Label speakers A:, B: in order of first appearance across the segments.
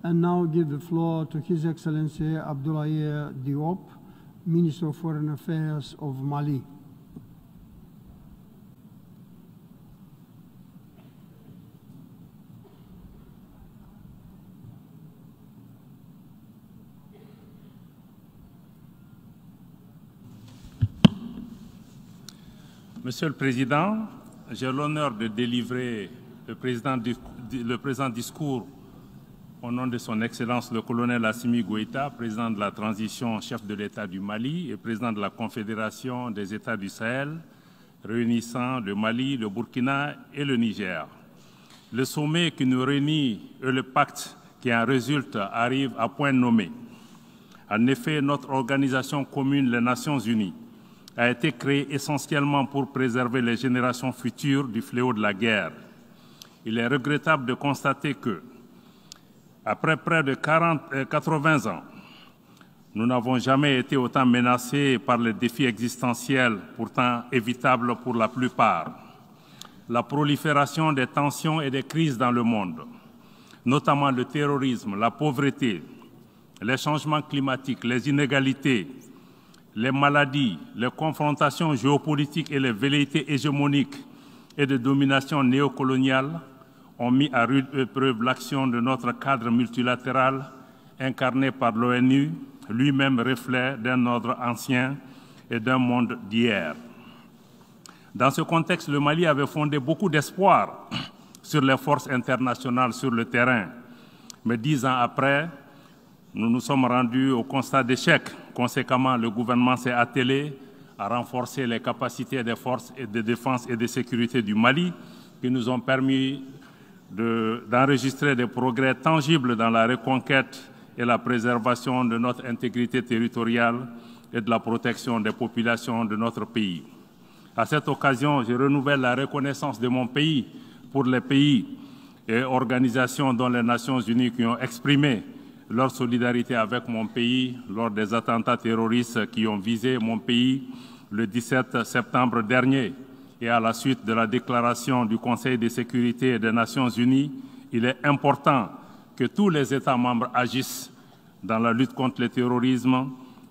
A: And now give the floor to His Excellency Abdoulaye Diop, Minister of Foreign Affairs of Mali.
B: Monsieur le Président, j'ai l'honneur de délivrer le présent discours au nom de son Excellence le colonel Assimi Goïta, président de la transition, chef de l'État du Mali et président de la Confédération des États du Sahel, réunissant le Mali, le Burkina et le Niger. Le sommet qui nous réunit et le pacte qui en résulte arrivent à point nommé. En effet, notre organisation commune, les Nations Unies, a été créée essentiellement pour préserver les générations futures du fléau de la guerre. Il est regrettable de constater que, après près de 80 ans, nous n'avons jamais été autant menacés par les défis existentiels, pourtant évitables pour la plupart. La prolifération des tensions et des crises dans le monde, notamment le terrorisme, la pauvreté, les changements climatiques, les inégalités, les maladies, les confrontations géopolitiques et les velléités hégémoniques et de domination néocoloniale ont mis à rude épreuve l'action de notre cadre multilatéral incarné par l'ONU, lui-même reflet d'un ordre ancien et d'un monde d'hier. Dans ce contexte, le Mali avait fondé beaucoup d'espoir sur les forces internationales sur le terrain. Mais 10 ans après, nous nous sommes rendus au constat d'échec. Conséquemment, le gouvernement s'est attelé à renforcer les capacités des forces de défense et de sécurité du Mali qui nous ont permis d'enregistrer des progrès tangibles dans la reconquête et la préservation de notre intégrité territoriale et de la protection des populations de notre pays. À cette occasion, je renouvelle la reconnaissance de mon pays pour les pays et organisations dont les Nations Unies qui ont exprimé leur solidarité avec mon pays lors des attentats terroristes qui ont visé mon pays le 17 septembre dernier. Et à la suite de la déclaration du Conseil de sécurité des Nations Unies, il est important que tous les États membres agissent dans la lutte contre le terrorisme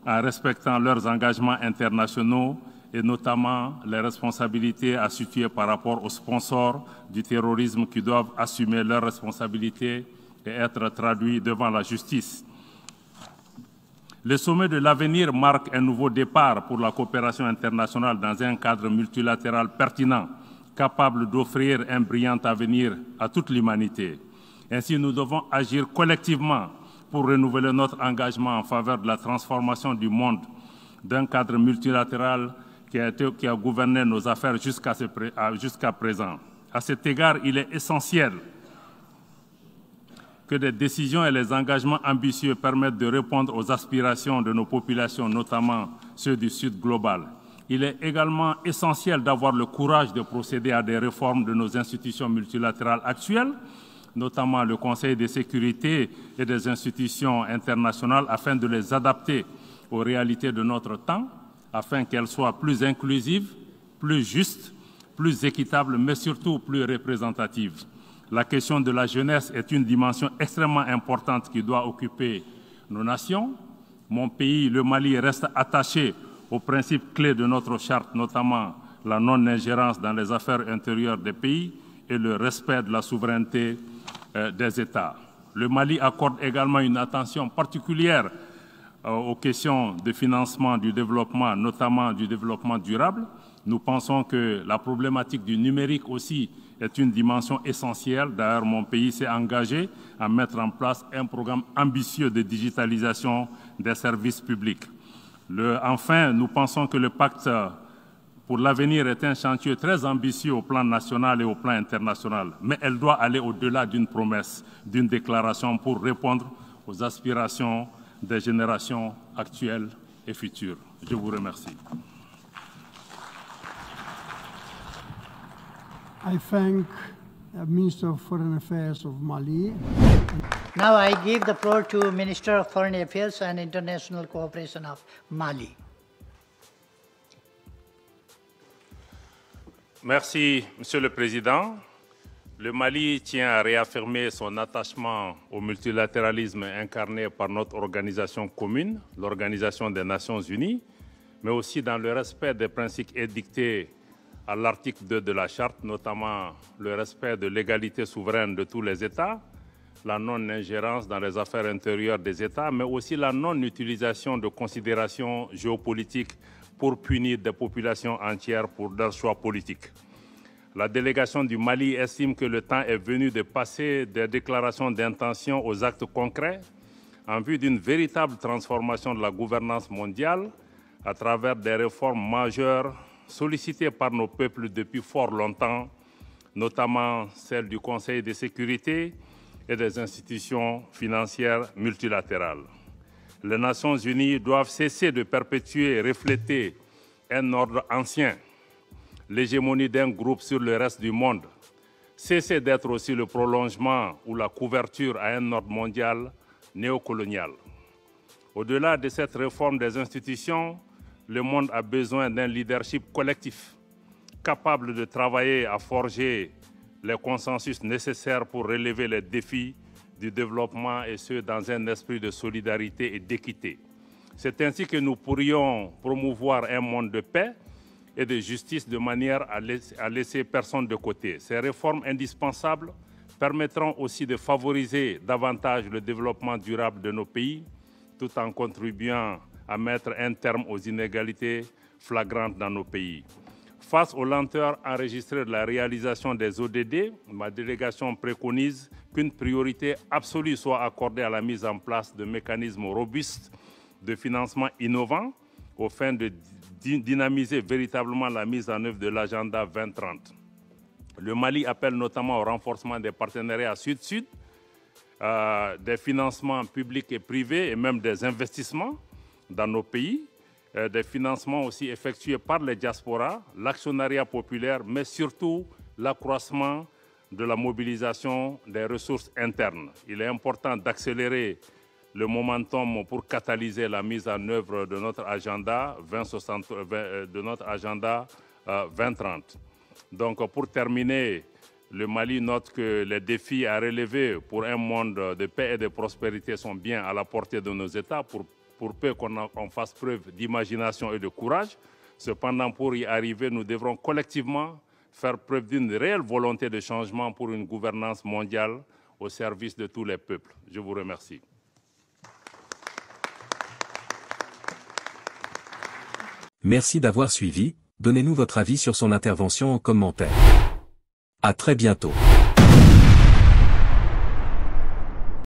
B: en respectant leurs engagements internationaux et notamment les responsabilités à situer par rapport aux sponsors du terrorisme qui doivent assumer leurs responsabilités et être traduits devant la justice. Le sommet de l'avenir marque un nouveau départ pour la coopération internationale dans un cadre multilatéral pertinent, capable d'offrir un brillant avenir à toute l'humanité. Ainsi, nous devons agir collectivement pour renouveler notre engagement en faveur de la transformation du monde d'un cadre multilatéral qui a gouverné nos affaires jusqu'à présent. À cet égard, il est essentiel que des décisions et les engagements ambitieux permettent de répondre aux aspirations de nos populations, notamment ceux du Sud global. Il est également essentiel d'avoir le courage de procéder à des réformes de nos institutions multilatérales actuelles, notamment le Conseil de sécurité et des institutions internationales, afin de les adapter aux réalités de notre temps, afin qu'elles soient plus inclusives, plus justes, plus équitables, mais surtout plus représentatives. La question de la jeunesse est une dimension extrêmement importante qui doit occuper nos nations. Mon pays, le Mali, reste attaché aux principes clés de notre charte, notamment la non-ingérence dans les affaires intérieures des pays et le respect de la souveraineté des États. Le Mali accorde également une attention particulière aux questions de financement du développement, notamment du développement durable. Nous pensons que la problématique du numérique aussi est une dimension essentielle. D'ailleurs, mon pays s'est engagé à mettre en place un programme ambitieux de digitalisation des services publics. Enfin, nous pensons que le pacte pour l'avenir est un chantier très ambitieux au plan national et au plan international, mais elle doit aller au-delà d'une promesse, d'une déclaration pour répondre aux aspirations des générations actuelles et futures. Je vous remercie.
A: I thank the Minister of Foreign Affairs of Mali.
C: Now I give the floor to Minister of Foreign Affairs and International Cooperation of Mali.
B: Merci, Monsieur le Président. Le Mali tient à réaffirmer son attachement au multilatéralisme incarné par notre organisation commune, l'Organisation des Nations Unies, mais aussi dans le respect des principes édictés à l'article 2 de la Charte, notamment le respect de l'égalité souveraine de tous les États, la non-ingérence dans les affaires intérieures des États, mais aussi la non-utilisation de considérations géopolitiques pour punir des populations entières pour leurs choix politiques. La délégation du Mali estime que le temps est venu de passer des déclarations d'intention aux actes concrets en vue d'une véritable transformation de la gouvernance mondiale à travers des réformes majeures sollicitées par nos peuples depuis fort longtemps, notamment celles du Conseil de sécurité et des institutions financières multilatérales. Les Nations unies doivent cesser de perpétuer et refléter un ordre ancien, l'hégémonie d'un groupe sur le reste du monde, cesser d'être aussi le prolongement ou la couverture à un ordre mondial néocolonial. Au-delà de cette réforme des institutions, le monde a besoin d'un leadership collectif, capable de travailler à forger les consensus nécessaires pour relever les défis du développement et ce, dans un esprit de solidarité et d'équité. C'est ainsi que nous pourrions promouvoir un monde de paix et de justice de manière à laisser personne de côté. Ces réformes indispensables permettront aussi de favoriser davantage le développement durable de nos pays, tout en contribuant à mettre un terme aux inégalités flagrantes dans nos pays. Face aux lenteurs enregistrées de la réalisation des ODD, ma délégation préconise qu'une priorité absolue soit accordée à la mise en place de mécanismes robustes de financement innovants aux fins de dynamiser véritablement la mise en œuvre de l'agenda 2030. Le Mali appelle notamment au renforcement des partenariats sud-sud, des financements publics et privés et même des investissements dans nos pays, des financements aussi effectués par les diasporas, l'actionnariat populaire, mais surtout l'accroissement de la mobilisation des ressources internes. Il est important d'accélérer le momentum pour catalyser la mise en œuvre de notre agenda 2030. Donc, pour terminer, le Mali note que les défis à relever pour un monde de paix et de prospérité sont bien à la portée de nos États, pour peu qu'on fasse preuve d'imagination et de courage. Cependant, pour y arriver, nous devrons collectivement faire preuve d'une réelle volonté de changement pour une gouvernance mondiale au service de tous les peuples. Je vous remercie.
D: Merci d'avoir suivi, donnez-nous votre avis sur son intervention en commentaire. À très bientôt.